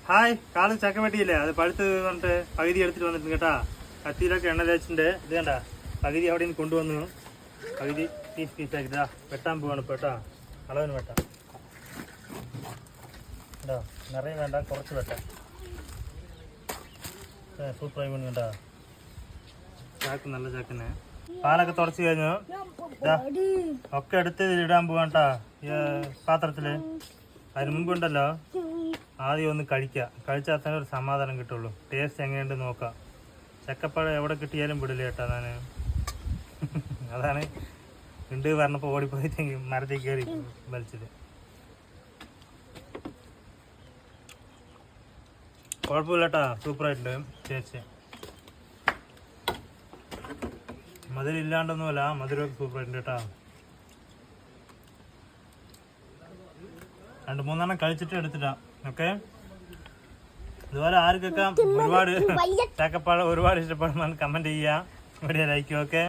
Hi, കാലം ചക്ക വെട്ടിയില്ലേ? അത് പഴുത്ത് പറഞ്ഞിട്ട് പകുതി എടുത്തിട്ട് വന്നിട്ടുണ്ട് കേട്ടാ. കത്തിയിലൊക്കെ എണ്ണ തേച്ചിട്ടുണ്ട്. ഇത് കണ്ട പകുതി അവിടെ നിന്ന് കൊണ്ടുവന്നു. പകുതി പീസാക്കിട്ടാ വെട്ടാൻ പോവാണ് ഇപ്പോൾ കേട്ടാ. അളവിന് വെട്ടാം കേട്ടോ. നിറയെ വേണ്ട, കുറച്ച് വെട്ടാം. സൂപ്പറായി വേണം കേട്ടാ. ചാക്ക് നല്ല ചാക്കിന് പാലൊക്കെ തുടച്ച് കഴിഞ്ഞു. ഒക്കെ എടുത്ത് ഇടാൻ പോവാൻ കേട്ടാ ഈ പാത്രത്തില്. അതിന് മുമ്പുണ്ടല്ലോ ആദ്യം ഒന്ന് കഴിച്ചാൽ തന്നെ ഒരു സമാധാനം കിട്ടുള്ളൂ. ടേസ്റ്റ് എങ്ങനെയുണ്ട് നോക്കാം. ചക്കപ്പഴം എവിടെ കിട്ടിയാലും വിടില്ല കേട്ടോ ഞാൻ. അതാണ് ഉണ്ട് പറഞ്ഞപ്പോൾ ഓടിപ്പോയി മരത്തിൽ കയറി വലിച്ചത്. കുഴപ്പമില്ല കേട്ടാ, സൂപ്പറായിട്ടുണ്ട് ടേസ്റ്റ്. മധുരം ഇല്ലാണ്ടൊന്നുമല്ല, മധുരമൊക്കെ സൂപ്പറായിട്ടുണ്ട് കേട്ടാ. 2-3 കഴിച്ചിട്ട് എടുത്തിട്ടാ. ഓക്കെ, ഇതുപോലെ ആർക്കൊക്കെ ഒരുപാട് ചക്കപ്പഴം ഒരുപാട് ഇഷ്ടപ്പെടുന്ന കമൻറ്റ് ചെയ്യുക, വീഡിയോ ലൈക്ക്. ഓക്കെ.